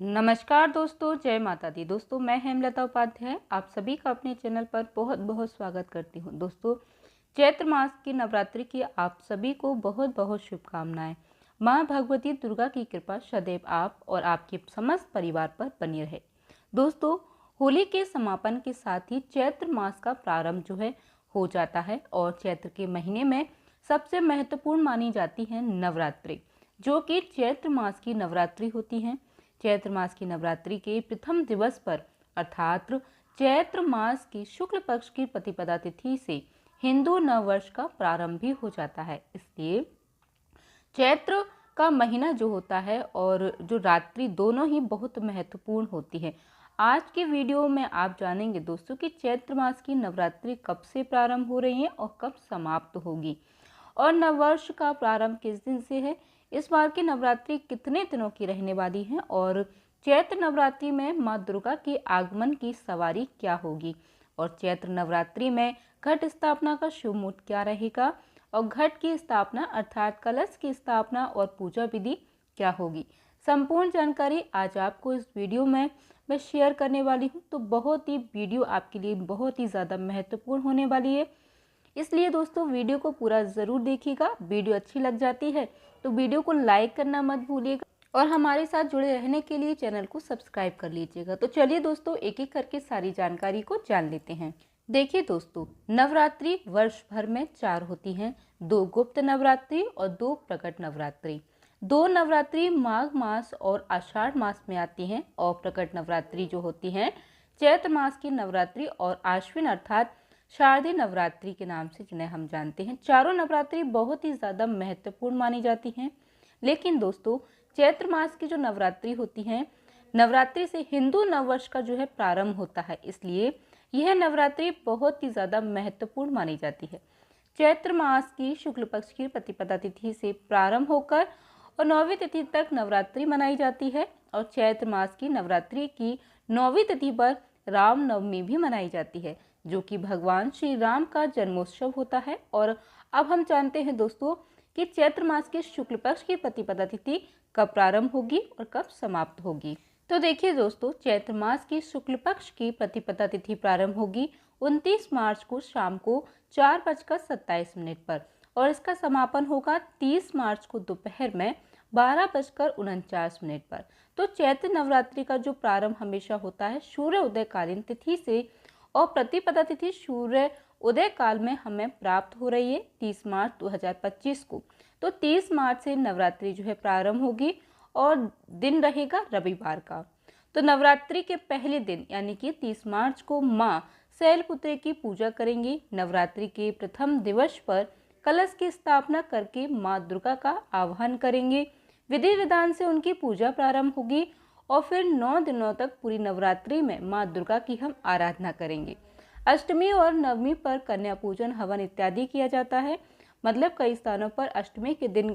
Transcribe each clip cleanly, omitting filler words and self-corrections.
नमस्कार दोस्तों, जय माता दी। दोस्तों मैं हेमलता उपाध्याय आप सभी का अपने चैनल पर बहुत बहुत स्वागत करती हूँ। दोस्तों चैत्र मास की नवरात्रि की आप सभी को बहुत बहुत शुभकामनाएं। माँ भगवती दुर्गा की कृपा सदैव आप और आपके समस्त परिवार पर बनी रहे। दोस्तों होली के समापन के साथ ही चैत्र मास का प्रारंभ हो जाता है और चैत्र के महीने में सबसे महत्वपूर्ण मानी जाती है नवरात्रि, जो कि चैत्र मास की नवरात्रि होती है। चैत्र मास की नवरात्रि के प्रथम दिवस पर अर्थात चैत्र मास की शुक्ल पक्ष की प्रतिपदा तिथि से हिंदू नव वर्ष का प्रारंभ भी हो जाता है। इसलिए चैत्र का महीना जो होता है और जो रात्रि दोनों ही बहुत महत्वपूर्ण होती है। आज की वीडियो में आप जानेंगे दोस्तों कि चैत्र मास की नवरात्रि कब से प्रारंभ हो रही है और कब समाप्त होगी और नववर्ष का प्रारंभ किस दिन से है, इस बार की नवरात्रि कितने दिनों की रहने वाली है और चैत्र नवरात्रि में माँ दुर्गा के आगमन की सवारी क्या होगी और चैत्र नवरात्रि में घट स्थापना का शुभ मुहूर्त क्या रहेगा और घट की स्थापना अर्थात कलश की स्थापना और पूजा विधि क्या होगी। संपूर्ण जानकारी आज आपको इस वीडियो में मैं शेयर करने वाली हूँ। तो बहुत ही वीडियो आपके लिए बहुत ही ज़्यादा महत्वपूर्ण होने वाली है, इसलिए दोस्तों वीडियो को पूरा ज़रूर देखिएगा। वीडियो अच्छी लग जाती है तो वीडियो को लाइक करना मत भूलिएगा और हमारे साथ जुड़े रहने के लिए चैनल को सब्सक्राइब कर लीजिएगा। तो चलिए दोस्तों एक एक करके सारी जानकारी को जान लेते हैं। देखिए दोस्तों, नवरात्रि वर्ष भर में 4 होती हैं, 2 गुप्त नवरात्रि और 2 प्रकट नवरात्रि। 2 नवरात्रि माघ मास और आषाढ़ मास में आती हैं और प्रकट नवरात्रि जो होती हैं चैत्र मास की नवरात्रि और आश्विन अर्थात शारदीय नवरात्रि के नाम से जिन्हें हम जानते हैं। चारों नवरात्रि बहुत ही ज़्यादा महत्वपूर्ण मानी जाती हैं। लेकिन दोस्तों चैत्र मास की जो नवरात्रि होती हैं, नवरात्रि से हिंदू नववर्ष का प्रारंभ होता है, इसलिए यह नवरात्रि बहुत ही ज़्यादा महत्वपूर्ण मानी जाती है। चैत्र मास की शुक्ल पक्ष की प्रतिपदा तिथि से प्रारंभ होकर और 9वीं तिथि तक नवरात्रि मनाई जाती है और चैत्र मास की नवरात्रि की 9वीं तिथि पर राम नवमी भी मनाई जाती है, जो कि भगवान श्री राम का जन्मोत्सव होता है। और अब हम जानते हैं दोस्तों कि चैत्र मास के शुक्ल पक्ष की प्रतिपदा तिथि कब प्रारंभ होगी और कब समाप्त होगी। तो देखिए दोस्तों, चैत्र मास की शुक्ल पक्ष की प्रतिपदा तिथि प्रारंभ होगी 29 मार्च को शाम को 4:27 पर और इसका समापन होगा 30 मार्च को दोपहर में 12:49 पर। तो चैत्र नवरात्रि का जो प्रारंभ हमेशा होता है सूर्य उदय कालीन तिथि से और प्रतिपदा तिथि सूर्य उदय काल में हमें प्राप्त हो रही है 30 मार्च 2025 को। तो 30 मार्च से नवरात्रि प्रारंभ होगी और दिन रहेगा रविवार का। तो नवरात्रि के पहले दिन यानी कि 30 मार्च को माँ शैलपुत्री की पूजा करेंगी। नवरात्रि के प्रथम दिवस पर कलश की स्थापना करके माँ दुर्गा का आह्वान करेंगे। विधि विधान से उनकी पूजा प्रारंभ होगी और फिर 9 दिनों तक पूरी नवरात्रि में माँ दुर्गा की हम आराधना करेंगे। अष्टमी और नवमी पर कन्या पूजन हवन इत्यादि किया जाता है। मतलब कई स्थानों पर अष्टमी के दिन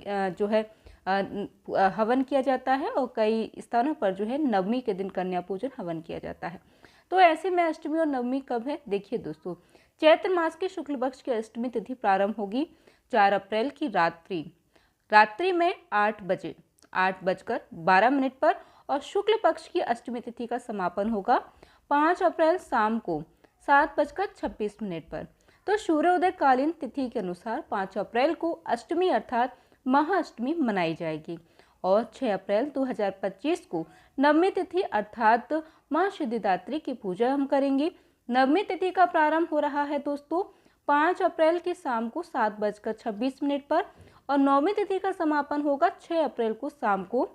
हवन किया जाता है और कई स्थानों पर नवमी के दिन कन्या पूजन हवन किया जाता है। तो ऐसे में अष्टमी और नवमी कब है? देखिए दोस्तों, चैत्र मास के शुक्ल पक्ष की अष्टमी तिथि प्रारंभ होगी 4 अप्रैल की रात्रि में 8:12 पर और शुक्ल पक्ष की अष्टमी तिथि का समापन होगा 5 अप्रैल शाम को 7:26 पर। तो सूर्योदय कालीन तिथि के अनुसार 5 अप्रैल को अष्टमी अर्थात महाअष्टमी मनाई जाएगी और 6 अप्रैल 2025 को नवमी तिथि अर्थात माँ सिद्धिदात्री की पूजा हम करेंगे। नवमी तिथि का प्रारंभ हो रहा है दोस्तों 5 अप्रैल की शाम को 7:26 पर और नवमी तिथि का समापन होगा 6 अप्रैल को शाम को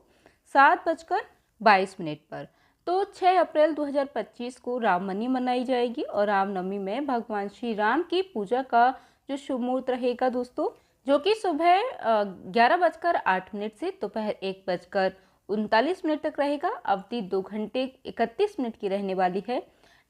7:22 पर। तो 6 अप्रैल 2025 को रामनवमी मनाई जाएगी और रामनवमी में भगवान श्री राम की पूजा का जो शुभ मुहूर्त रहेगा दोस्तों, जो कि सुबह 11:08 से दोपहर 1:39 तक रहेगा। अवधि 2 घंटे 31 मिनट की रहने वाली है।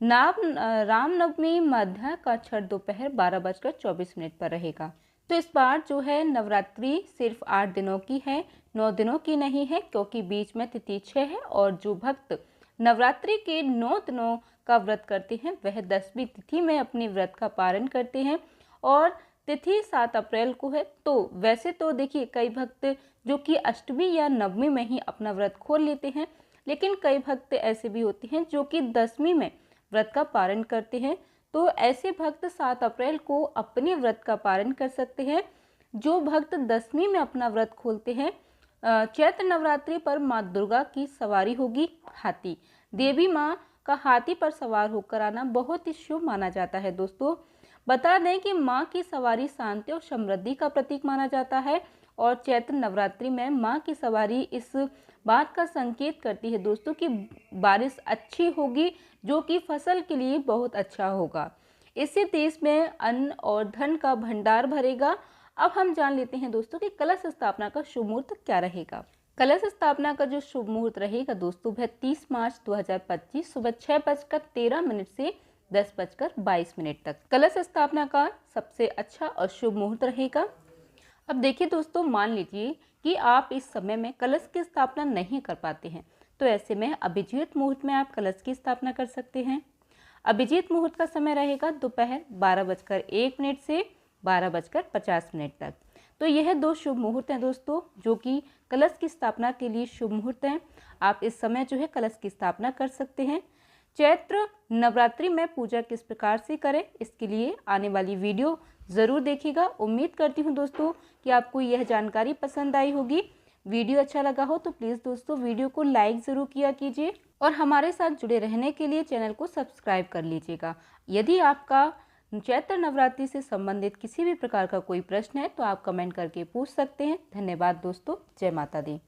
रामनवमी मध्य का छठ दोपहर 12:24 पर रहेगा। तो इस बार नवरात्रि सिर्फ 8 दिनों की है, 9 दिनों की नहीं है, क्योंकि बीच में तिथि 6 है और जो भक्त नवरात्रि के 9 दिनों का व्रत करते हैं वह 10वीं तिथि में अपने व्रत का पारण करते हैं और तिथि 7 अप्रैल को है। तो वैसे तो देखिए कई भक्त जो कि अष्टमी या नवमी में ही अपना व्रत खोल लेते हैं, लेकिन कई भक्त ऐसे भी होते हैं जो कि दशमी में व्रत का पारण करते हैं। तो ऐसे भक्त 7 अप्रैल को अपने व्रत का पारण कर सकते हैं। जो भक्त दशमी में अपना व्रत खोलते हैं, चैत्र नवरात्रि पर माँ दुर्गा की सवारी होगी हाथी। देवी माँ का हाथी पर सवार होकर आना बहुत ही शुभ माना जाता है। दोस्तों बता दें कि माँ की सवारी शांति और समृद्धि का प्रतीक माना जाता है और चैत्र नवरात्रि में माँ की सवारी इस बात का संकेत करती है दोस्तों कि बारिश अच्छी होगी, जो कि फसल के लिए बहुत अच्छा होगा। इससे देश में अन्न और धन का भंडार भरेगा। अब हम जान लेते हैं दोस्तों कि कलश स्थापना का शुभ मुहूर्त क्या रहेगा। कलश स्थापना का जो शुभ मुहूर्त रहेगा दोस्तों वह 30 मार्च 2025 सुबह 6:13 से 10:22 तक कलश स्थापना का सबसे अच्छा और शुभ मुहूर्त रहेगा। अब देखिए दोस्तों, मान लीजिए कि आप इस समय में कलश की स्थापना नहीं कर पाते हैं, तो ऐसे में अभिजीत मुहूर्त में आप कलश की स्थापना कर सकते हैं। अभिजीत मुहूर्त का समय रहेगा दोपहर 12:01 से 12:50 तक। तो यह 2 शुभ मुहूर्त हैं दोस्तों, जो कि कलश की स्थापना के लिए शुभ मुहूर्त हैं। आप इस समय जो है कलश की स्थापना कर सकते हैं। चैत्र नवरात्रि में पूजा किस प्रकार से करें, इसके लिए आने वाली वीडियो ज़रूर देखिएगा। उम्मीद करती हूँ दोस्तों कि आपको यह जानकारी पसंद आई होगी। वीडियो अच्छा लगा हो तो प्लीज़ दोस्तों वीडियो को लाइक ज़रूर किया कीजिए और हमारे साथ जुड़े रहने के लिए चैनल को सब्सक्राइब कर लीजिएगा। यदि आपका चैत्र नवरात्रि से संबंधित किसी भी प्रकार का कोई प्रश्न है तो आप कमेंट करके पूछ सकते हैं। धन्यवाद दोस्तों। जय माता दी।